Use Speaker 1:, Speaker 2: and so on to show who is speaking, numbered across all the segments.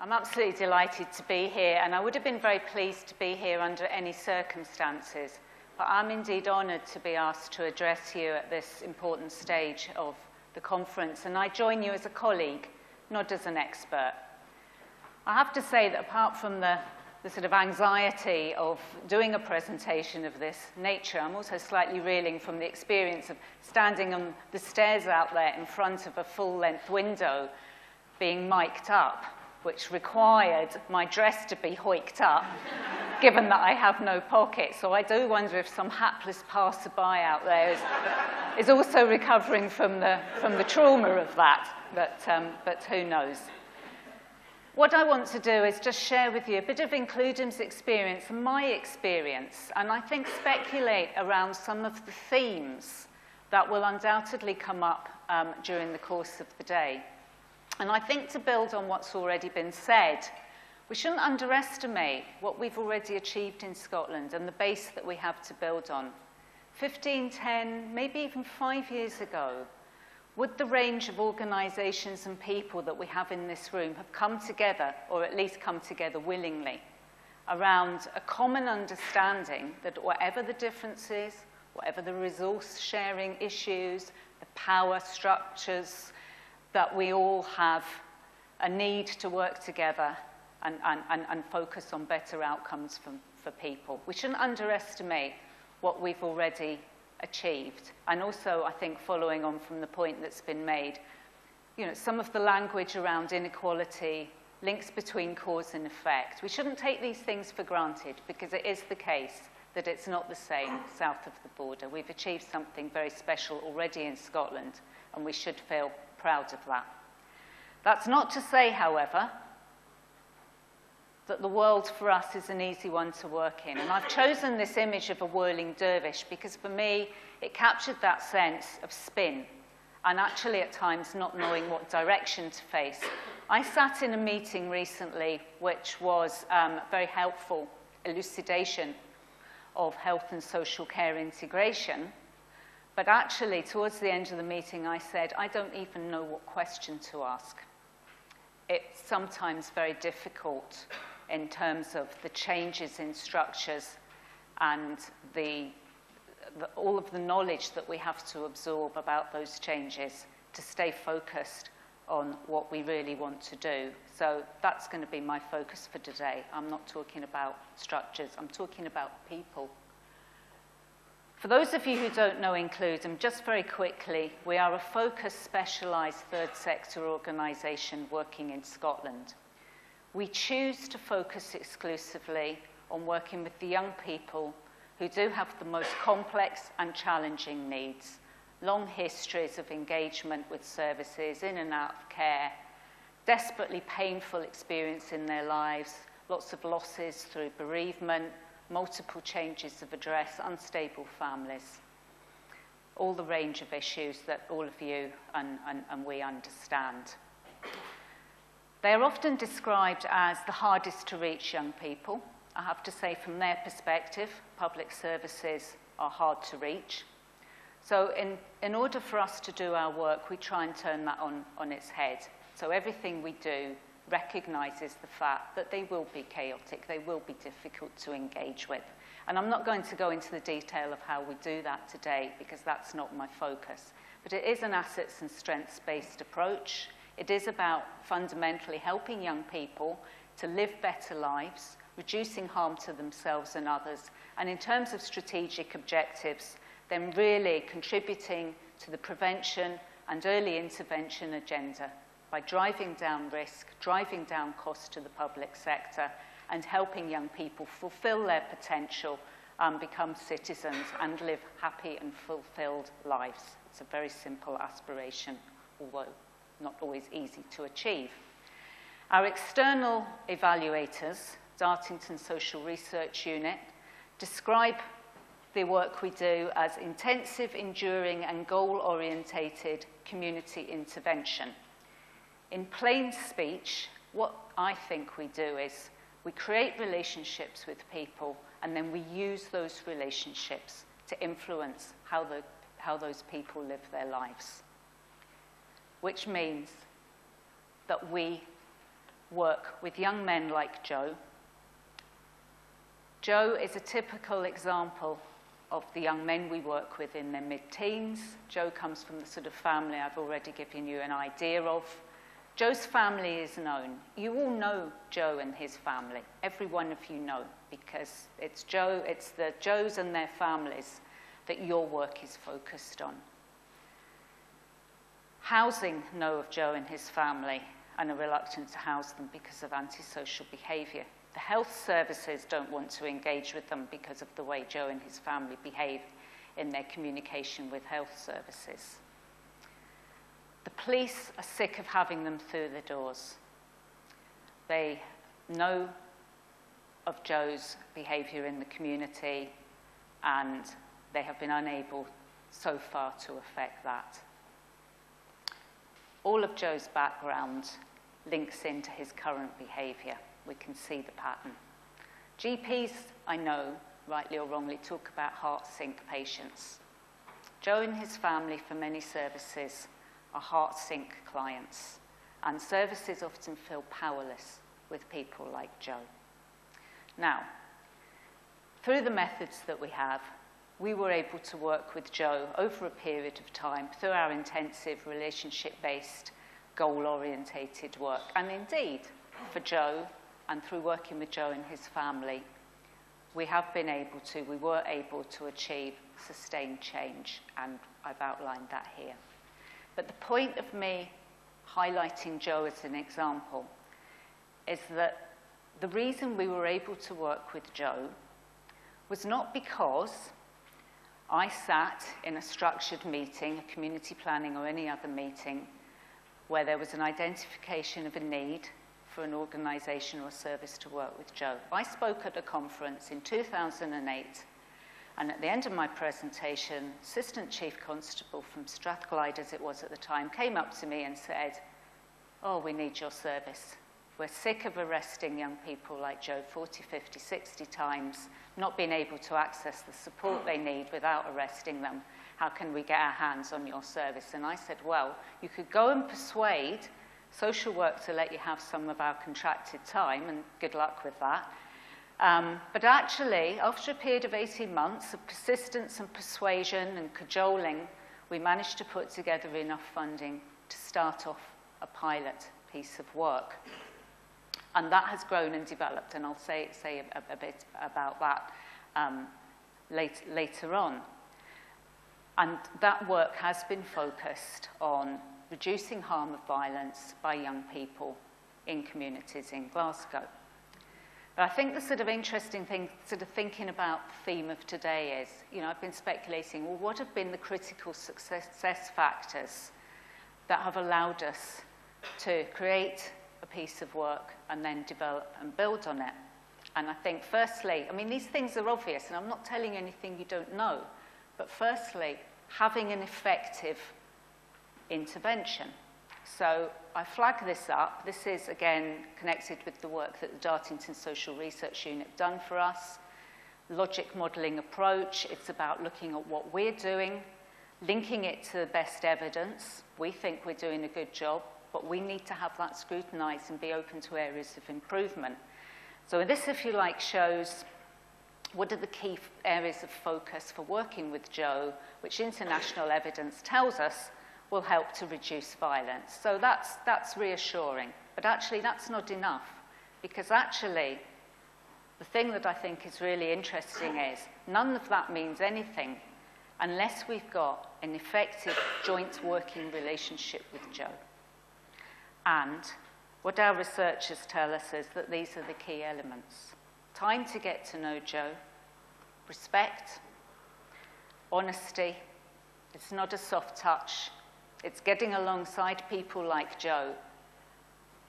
Speaker 1: I'm absolutely delighted to be here, and I would have been very pleased to be here under any circumstances, but I'm indeed honoured to be asked to address you at this important stage of the conference, and I join you as a colleague, not as an expert. I have to say that apart from the sort of anxiety of doing a presentation of this nature, I'm also slightly reeling from the experience of standing on the stairs out there in front of a full-length window being mic'd up, which required my dress to be hoiked up, given that I have no pocket. So I do wonder if some hapless passerby out there is also recovering from the trauma of that, but who knows. What I want to do is just share with you a bit of Includem's experience and my experience, and I think speculate around some of the themes that will undoubtedly come up during the course of the day. And I think to build on what's already been said, we shouldn't underestimate what we've already achieved in Scotland and the base that we have to build on. 15, 10, maybe even 5 years ago, would the range of organisations and people that we have in this room have come together, or at least come together willingly, around a common understanding that whatever the differences, whatever the resource sharing issues, the power structures, that we all have a need to work together and focus on better outcomes for people. We shouldn't underestimate what we've already achieved. And also, I think, following on from the point that's been made, some of the language around inequality, links between cause and effect. We shouldn't take these things for granted, because it is the case that it's not the same south of the border. We've achieved something very special already in Scotland, and we should feel proud of that. That's not to say, however, that the world for us is an easy one to work in. And I've chosen this image of a whirling dervish because for me, it captured that sense of spin and actually at times not knowing what direction to face. I sat in a meeting recently which was a very helpful elucidation of health and social care integration. But actually, towards the end of the meeting, I said, I don't even know what question to ask. It's sometimes very difficult in terms of the changes in structures and all of the knowledge that we have to absorb about those changes to stay focused on what we really want to do. So that's going to be my focus for today. I'm not talking about structures, I'm talking about people. For those of you who don't know Includem, just very quickly, we are a focused, specialised third sector organisation working in Scotland. We choose to focus exclusively on working with the young people who do have the most complex and challenging needs, long histories of engagement with services, in and out of care, desperately painful experience in their lives, lots of losses through bereavement, multiple changes of address, unstable families, all the range of issues that all of you and we understand. They are often described as the hardest to reach young people. I have to say, from their perspective, public services are hard to reach. So in order for us to do our work, we try and turn that on its head. So everything we do recognises the fact that they will be chaotic, they will be difficult to engage with. And I'm not going to go into the detail of how we do that today, because that's not my focus. But it is an assets and strengths-based approach. It is about fundamentally helping young people to live better lives, reducing harm to themselves and others, and in terms of strategic objectives, then really contributing to the prevention and early intervention agenda by driving down risk, driving down costs to the public sector, and helping young people fulfill their potential, become citizens, and live happy and fulfilled lives. It's a very simple aspiration, although not always easy to achieve. Our external evaluators, Dartington Social Research Unit, describe the work we do as intensive, enduring, and goal-orientated community intervention. In plain speech, what I think we do is we create relationships with people, and then we use those relationships to influence how those people live their lives. Which means that we work with young men like Joe. Joe is a typical example of the young men we work with in their mid-teens. Joe comes from the sort of family I've already given you an idea of. Joe's family is known. You all know Joe and his family. Every one of you know, because it's Joe, it's the Joes and their families that your work is focused on. Housing know of Joe and his family and are reluctant to house them because of antisocial behaviour. The health services don't want to engage with them because of the way Joe and his family behave in their communication with health services. The police are sick of having them through the doors. They know of Joe's behaviour in the community, and they have been unable so far to affect that. All of Joe's background links into his current behaviour. We can see the pattern. GPs, I know, rightly or wrongly, talk about heart sink patients. Joe and his family, for many services, are heart sink clients, and services often feel powerless with people like Joe. Now, through the methods that we have, we were able to work with Joe over a period of time through our intensive relationship-based, goal-orientated work. And indeed, for Joe, and through working with Joe and his family, we were able to achieve sustained change, and I've outlined that here. But the point of me highlighting Joe as an example is that the reason we were able to work with Joe was not because I sat in a structured meeting, a community planning or any other meeting, where there was an identification of a need for an organisation or service to work with Joe. I spoke at a conference in 2008, and at the end of my presentation, Assistant Chief Constable from Strathclyde, as it was at the time, came up to me and said, "Oh, we need your service. We're sick of arresting young people like Joe 40, 50, 60 times, not being able to access the support they need without arresting them. How can we get our hands on your service?" And I said, well, you could go and persuade social work to let you have some of our contracted time, and good luck with that. But actually, after a period of 18 months of persistence and persuasion and cajoling, we managed to put together enough funding to start off a pilot piece of work. And that has grown and developed, and I'll say a bit about that later on. And that work has been focused on reducing harm of violence by young people in communities in Glasgow. But I think the sort of interesting thing, sort of thinking about the theme of today is, I've been speculating, well, what have been the critical success factors that have allowed us to create a piece of work and then develop and build on it? And I think, firstly, these things are obvious, and I'm not telling you anything you don't know, but firstly, having an effective intervention. So I flag this up. This is, again, connected with the work that the Dartington Social Research Unit done for us. Logic modelling approach. It's about looking at what we're doing, linking it to the best evidence. We think we're doing a good job, but we need to have that scrutinised and be open to areas of improvement. So this, if you like, shows what are the key areas of focus for working with Joe, which international evidence tells us will help to reduce violence. So that's reassuring. But actually, that's not enough, because actually, the thing that I think is really interesting is none of that means anything unless we've got an effective joint working relationship with Joe. And what our researchers tell us is that these are the key elements. Time to get to know Joe, respect, honesty. It's not a soft touch. It's getting alongside people like Joe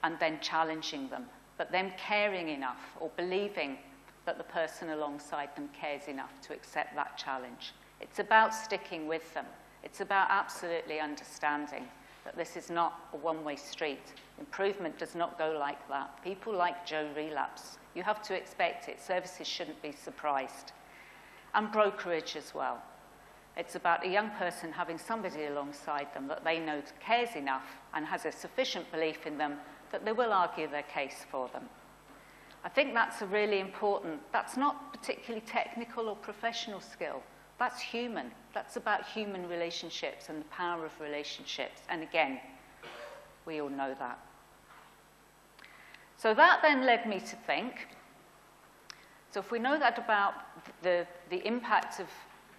Speaker 1: and then challenging them, but them caring enough or believing that the person alongside them cares enough to accept that challenge. It's about sticking with them. It's about absolutely understanding that this is not a one-way street. Improvement does not go like that. People like Joe relapse. You have to expect it. Services shouldn't be surprised. And brokerage as well. It's about a young person having somebody alongside them that they know cares enough and has a sufficient belief in them that they will argue their case for them. I think that's a really important, that's not particularly technical or professional skill. That's human. That's about human relationships and the power of relationships. And again, we all know that. So that then led me to think, so if we know that about the impact of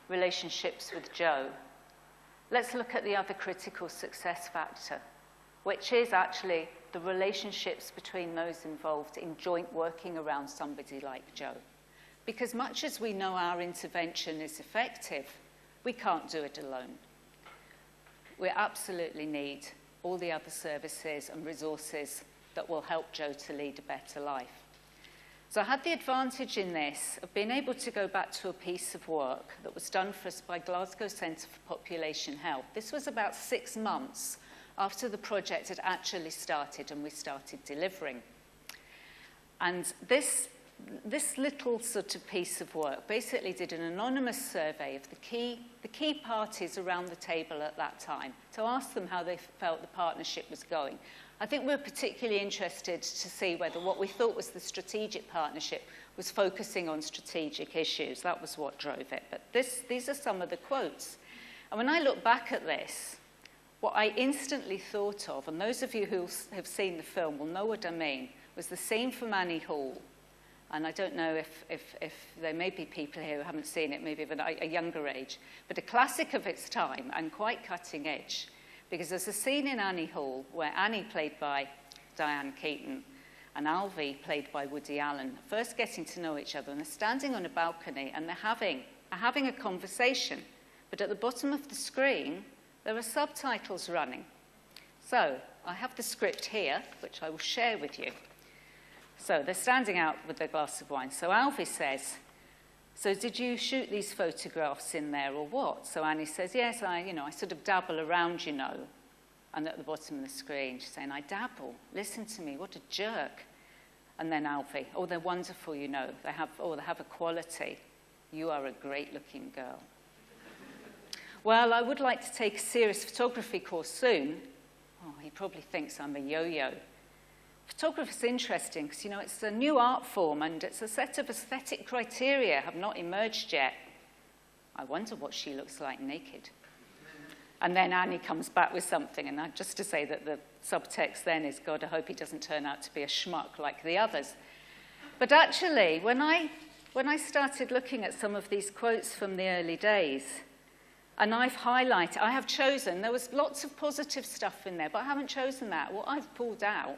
Speaker 1: relationships with Joe, let's look at the other critical success factor, which is actually the relationships between those involved in joint working around somebody like Joe. Because much as we know our intervention is effective, we can't do it alone. We absolutely need all the other services and resources that will help Joe to lead a better life. So I had the advantage in this of being able to go back to a piece of work that was done for us by Glasgow Centre for Population Health. This was about 6 months after the project had actually started and we started delivering. And this little sort of piece of work basically did an anonymous survey of the key parties around the table at that time to ask them how they felt the partnership was going. I think we're particularly interested to see whether what we thought was the strategic partnership was focusing on strategic issues. That was what drove it. But these are some of the quotes. And when I look back at this, what I instantly thought of, and those of you who have seen the film will know what I mean, was the scene from Annie Hall. And I don't know if there may be people here who haven't seen it, maybe of a younger age, but a classic of its time and quite cutting edge. Because there's a scene in Annie Hall where Annie, played by Diane Keaton, and Alvy, played by Woody Allen, are first getting to know each other, and they're standing on a balcony and they're having a conversation. But at the bottom of the screen, there are subtitles running. So I have the script here, which I will share with you. So they're standing out with their glass of wine. So Alvy says, "So did you shoot these photographs in there or what?" So Annie says, "Yes, I sort of dabble around, you know." And at the bottom of the screen, she's saying, "I dabble. Listen to me, what a jerk." And then Alvy, "Oh, they're wonderful, you know. They have a quality. You are a great-looking girl." "Well, I would like to take a serious photography course soon." Oh, he probably thinks I'm a yo-yo. Photography's interesting because, it's a new art form and it's a set of aesthetic criteria have not emerged yet. I wonder what she looks like naked. And then Annie comes back with something, and just to say that the subtext then is, God, I hope he doesn't turn out to be a schmuck like the others. But actually, when I started looking at some of these quotes from the early days, and I have chosen, there was lots of positive stuff in there, but I haven't chosen that. What I've pulled out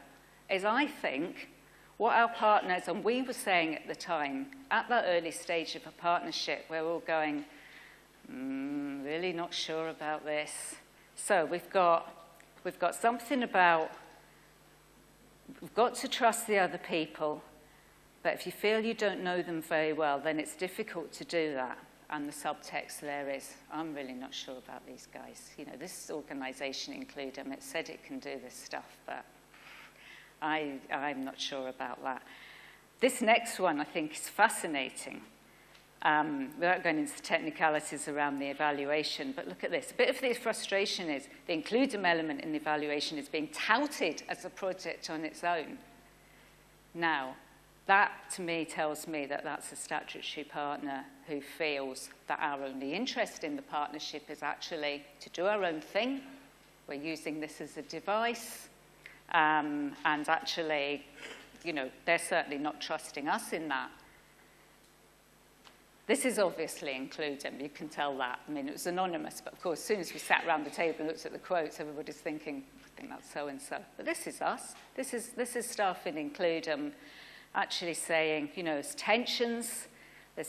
Speaker 1: is, I think, what our partners, and we were saying at the time, at that early stage of a partnership, where we're all going, really not sure about this. So we've got something about, we've got to trust the other people, but if you feel you don't know them very well, then it's difficult to do that. And the subtext there is, I'm really not sure about these guys. This organisation, Includem, it said it can do this stuff, but I'm not sure about that. This next one, I think, is fascinating. Without going into technicalities around the evaluation, but look at this. A bit of the frustration is the Includem element in the evaluation is being touted as a project on its own. Now, that, to me, tells me that that's a statutory partner who feels that our only interest in the partnership is actually to do our own thing. We're using this as a device. And actually, they're certainly not trusting us in that. This is obviously Includem, you can tell that. I mean, it was anonymous, but of course, as soon as we sat around the table and looked at the quotes, everybody's thinking, I think that's so-and-so. But this is us. This is staff in Includem actually saying, there's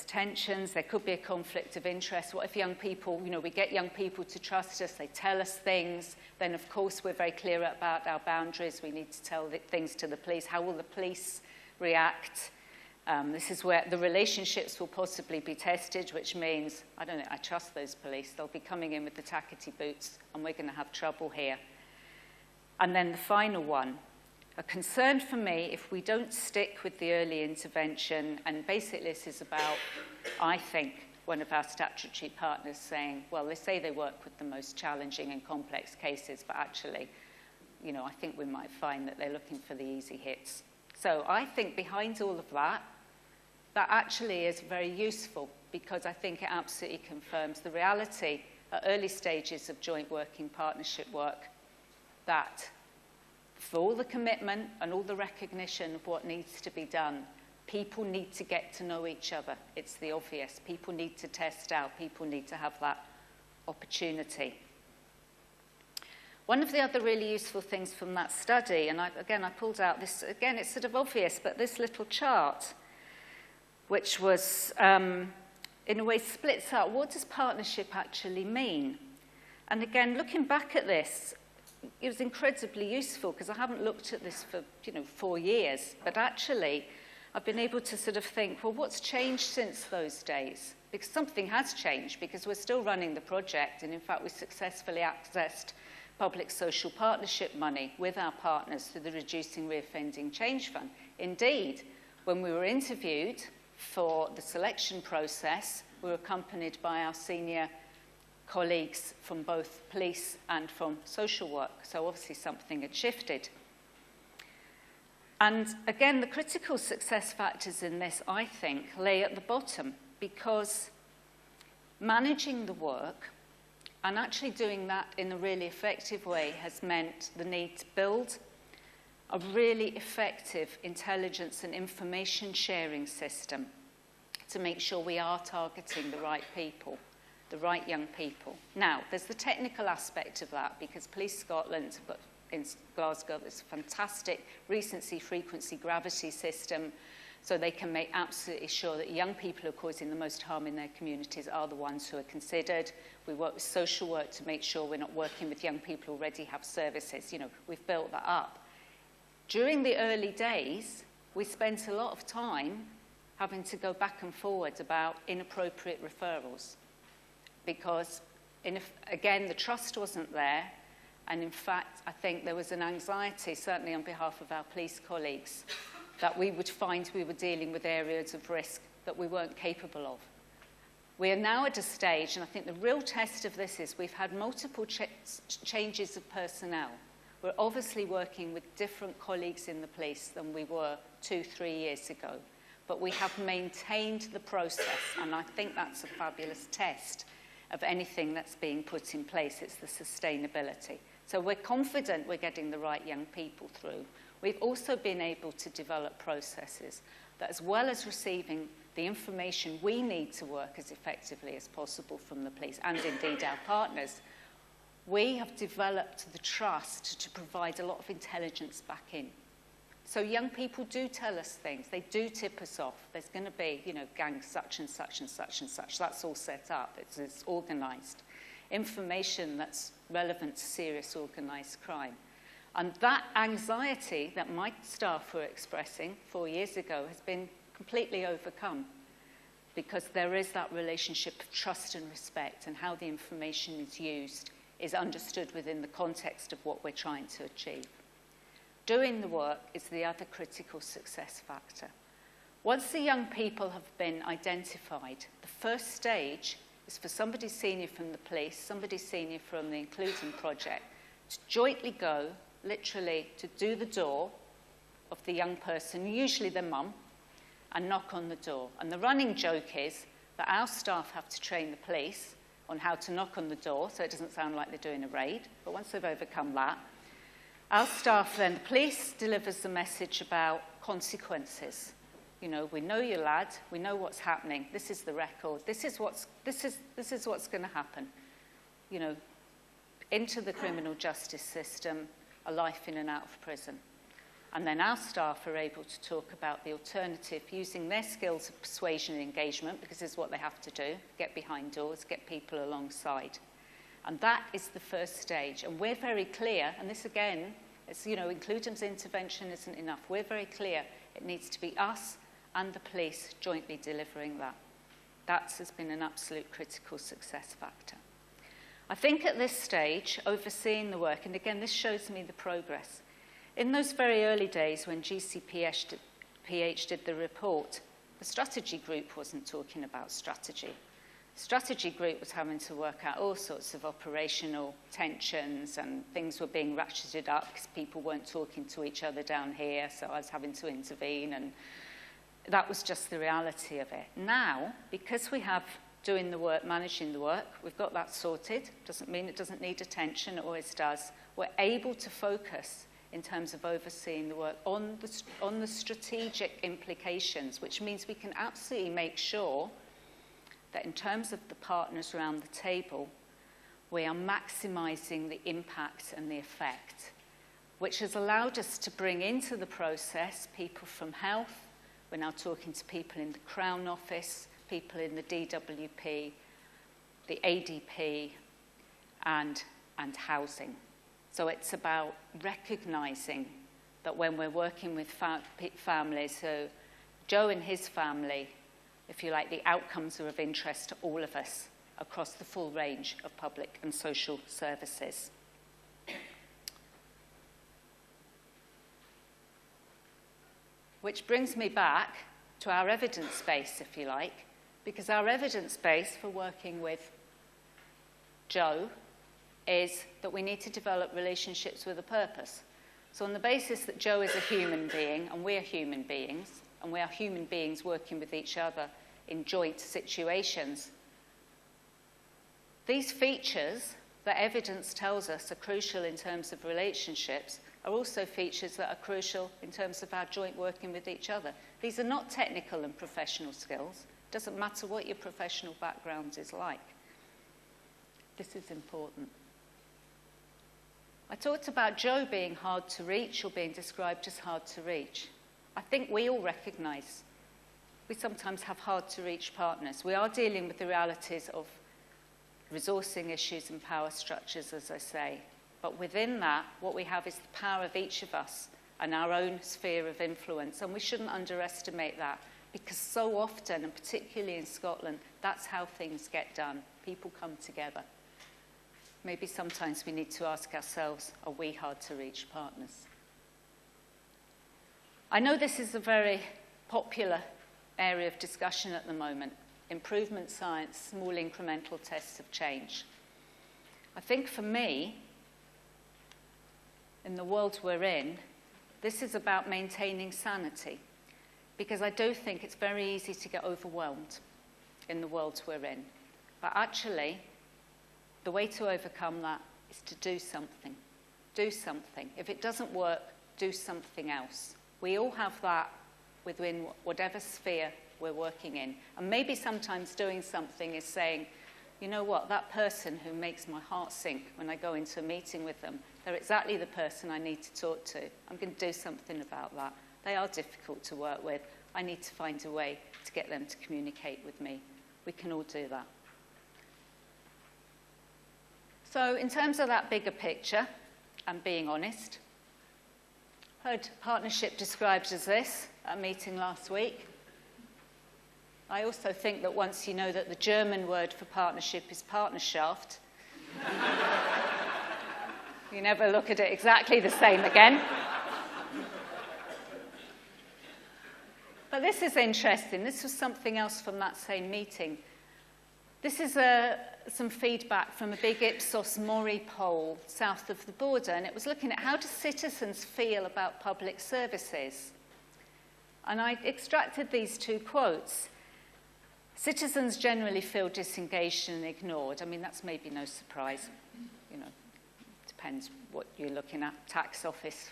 Speaker 1: tensions, there could be a conflict of interest. What if young people, we get young people to trust us, they tell us things, then of course we're very clear about our boundaries, we need to tell things to the police. How will the police react? This is where the relationships will possibly be tested, which means, I don't know, I trust those police. They'll be coming in with the tackety boots, and we're going to have trouble here. And then the final one, a concern for me if we don't stick with the early intervention, and basically this is about, I think, one of our statutory partners saying, well, they say they work with the most challenging and complex cases, but actually, you know, I think we might find that they're looking for the easy hits. So I think behind all of that, that actually is very useful, because I think it absolutely confirms the reality at early stages of joint working partnership work, that for all the commitment and all the recognition of what needs to be done, people need to get to know each other. It's the obvious. People need to test out. People need to have that opportunity. One of the other really useful things from that study, and I pulled out this, again, it's sort of obvious, but this little chart, which was, in a way, splits out what does partnership actually mean? And again, looking back at this, it was incredibly useful, because I haven't looked at this for, 4 years, but actually, I've been able to sort of think, well, what's changed since those days? Because something has changed, because we're still running the project, and in fact, we successfully accessed public social partnership money with our partners through the Reducing Reoffending Change Fund. Indeed, when we were interviewed for the selection process, we were accompanied by our senior colleagues from both police and from social work, so obviously something had shifted. And again, the critical success factors in this, I think, lay at the bottom, because managing the work and actually doing that in a really effective way has meant the need to build a really effective intelligence and information sharing system to make sure we are targeting the right people, the right young people. Now, there's the technical aspect of that, because Police Scotland have got in Glasgow this fantastic recency, frequency, gravity system, so they can make absolutely sure that young people who are causing the most harm in their communities are the ones who are considered. We work with social work to make sure we're not working with young people who already have services. We've built that up. During the early days, we spent a lot of time having to go back and forward about inappropriate referrals, because, again, the trust wasn't there. And in fact, I think there was an anxiety, certainly on behalf of our police colleagues, that we would find we were dealing with areas of risk that we weren't capable of. We are now at a stage, and I think the real test of this is we've had multiple changes of personnel. We're obviously working with different colleagues in the police than we were 2-3 years ago, but we have maintained the process, and I think that's a fabulous test of anything that's being put in place. It's the sustainability. So we're confident we're getting the right young people through. We've also been able to develop processes that, as well as receiving the information we need to work as effectively as possible from the police, and indeed our partners, we have developed the trust to provide a lot of intelligence back in. So young people do tell us things. They do tip us off. There's going to be, gang such and such and such and such. That's all set up. It's organised. Information that's relevant to serious organised crime. And that anxiety that my staff were expressing 4 years ago has been completely overcome, because there is that relationship of trust and respect, and how the information is used is understood within the context of what we're trying to achieve. Doing the work is the other critical success factor. Once the young people have been identified, the first stage is for somebody senior from the police, somebody senior from the Includem project, to jointly go, literally, to do the door of the young person, usually their mum, and knock on the door. And the running joke is that our staff have to train the police on how to knock on the door, so it doesn't sound like they're doing a raid. But once they've overcome that, our staff then, the police delivers the message about consequences. We know you, lad. We know what's happening. This is the record. This is what's going to happen. Into the criminal justice system, a life in and out of prison. And then our staff are able to talk about the alternative, using their skills of persuasion and engagement, because this is what they have to do: get behind doors, get people alongside. And that is the first stage. And we're very clear, and this again, Includem's intervention isn't enough. We're very clear it needs to be us and the police jointly delivering that. That has been an absolute critical success factor. I think at this stage, overseeing the work, and again, this shows me the progress. In those very early days when GCPH did the report, the strategy group wasn't talking about strategy. strategy group was having to work out all sorts of operational tensions, and things were being ratcheted up because people weren't talking to each other down here, so I was having to intervene, and that was just the reality of it. Now, because we have doing the work, managing the work, we've got that sorted. Doesn't mean it doesn't need attention, it always does. We're able to focus in terms of overseeing the work on the strategic implications, which means we can absolutely make sure that in terms of the partners around the table, we are maximising the impact and the effect, which has allowed us to bring into the process people from health. We're now talking to people in the Crown Office, people in the DWP, the ADP, and housing. So it's about recognising that when we're working with families, so Joe and his family, if you like, the outcomes are of interest to all of us across the full range of public and social services. Which brings me back to our evidence base, if you like, because our evidence base for working with Joe is that we need to develop relationships with a purpose. So on the basis that Joe is a human being, and we're human beings, and we are human beings working with each other in joint situations, these features that evidence tells us are crucial in terms of relationships are also features that are crucial in terms of our joint working with each other. These are not technical and professional skills. It doesn't matter what your professional background is like. This is important. I talked about Joe being hard to reach, or being described as hard to reach. I think we all recognise we sometimes have hard to reach partners. We are dealing with the realities of resourcing issues and power structures, as I say. But within that, what we have is the power of each of us and our own sphere of influence. And we shouldn't underestimate that, because so often, and particularly in Scotland, that's how things get done. People come together. Maybe sometimes we need to ask ourselves, are we hard to reach partners? I know this is a very popular area of discussion at the moment. Improvement science, small incremental tests of change. I think for me, in the world we're in, this is about maintaining sanity, because I do think it's very easy to get overwhelmed in the world we're in. But actually, the way to overcome that is to do something. Do something. If it doesn't work, do something else. We all have that within whatever sphere we're working in. And maybe sometimes doing something is saying, you know what, that person who makes my heart sink when I go into a meeting with them, they're exactly the person I need to talk to. I'm going to do something about that. They are difficult to work with. I need to find a way to get them to communicate with me. We can all do that. So in terms of that bigger picture, and being honest, heard partnership described as this at a meeting last week. I also think that once you know that the German word for partnership is Partnerschaft, you never look at it exactly the same again. But this is interesting. This was something else from that same meeting. This is some feedback from a big Ipsos Mori poll south of the border, and it was looking at how do citizens feel about public services. And I extracted these two quotes. Citizens generally feel disengaged and ignored. I mean, that's maybe no surprise. You know, depends what you're looking at, tax office.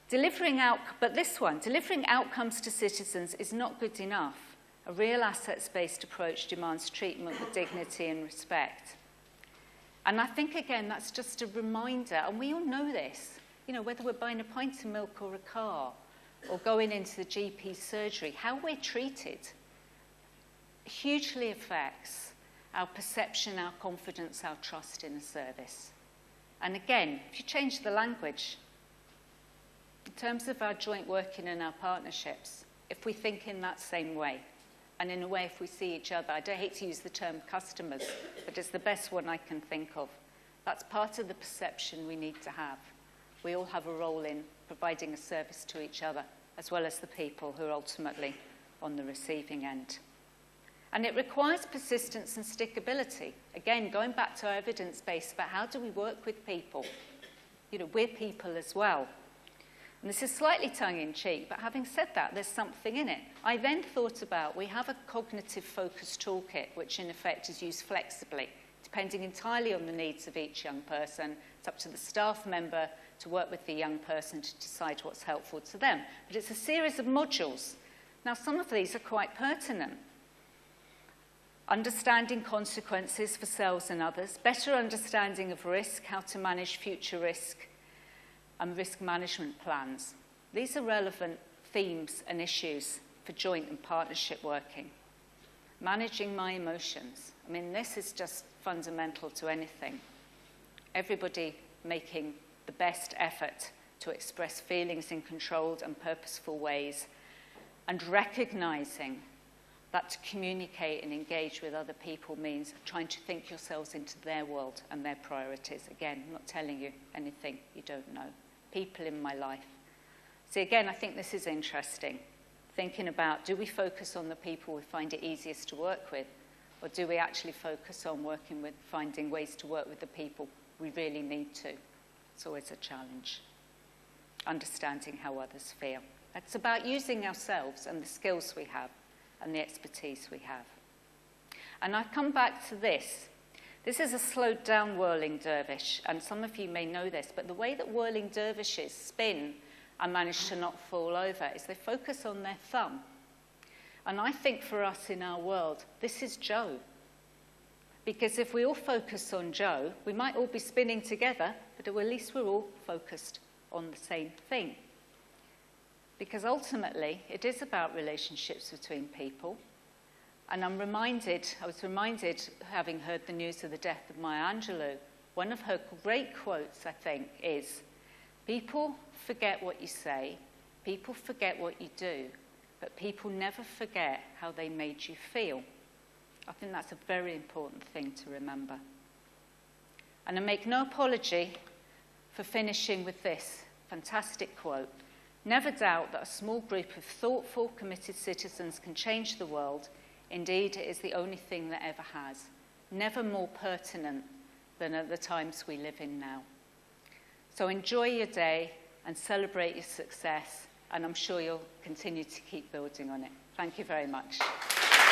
Speaker 1: Delivering outcomes to citizens is not good enough. A real assets-based approach demands treatment with dignity and respect. And I think, again, that's just a reminder, and we all know this, you know, whether we're buying a pint of milk or a car, or going into the GP surgery, how we're treated hugely affects our perception, our confidence, our trust in a service. And again, if you change the language, in terms of our joint working and our partnerships, if we think in that same way, and in a way if we see each other, I don't hate to use the term customers, but it's the best one I can think of. That's part of the perception we need to have. We all have a role in providing a service to each other, as well as the people who are ultimately on the receiving end. And it requires persistence and stickability. Again, going back to our evidence base about how do we work with people. You know, we're people as well. And this is slightly tongue-in-cheek, but having said that, there's something in it. I then thought about, we have a cognitive focus toolkit, which in effect is used flexibly, depending entirely on the needs of each young person. It's up to the staff member to work with the young person to decide what's helpful to them. But it's a series of modules. Now, some of these are quite pertinent. Understanding consequences for selves and others, better understanding of risk, how to manage future risk, and risk management plans. These are relevant themes and issues for joint and partnership working. Managing my emotions. I mean, this is just fundamental to anything. Everybody making the best effort to express feelings in controlled and purposeful ways, and recognizing that to communicate and engage with other people means trying to think yourselves into their world and their priorities. Again, I'm not telling you anything you don't know. People in my life. See, again, I think this is interesting. Thinking about, do we focus on the people we find it easiest to work with, or do we actually focus on working with, finding ways to work with the people we really need to? It's always a challenge. Understanding how others feel. It's about using ourselves and the skills we have and the expertise we have. And I come back to this. This is a slowed down whirling dervish, and some of you may know this, but the way that whirling dervishes spin and manage to not fall over is they focus on their thumb. And I think for us in our world, this is Joe. Because if we all focus on Joe, we might all be spinning together, but at least we're all focused on the same thing. Because ultimately, it is about relationships between people. And I was reminded, having heard the news of the death of Maya Angelou, one of her great quotes, I think, is, people forget what you say, people forget what you do, but people never forget how they made you feel. I think that's a very important thing to remember. And I make no apology for finishing with this fantastic quote. Never doubt that a small group of thoughtful, committed citizens can change the world. Indeed, it is the only thing that ever has. Never more pertinent than at the times we live in now. So enjoy your day and celebrate your success, and I'm sure you'll continue to keep building on it. Thank you very much.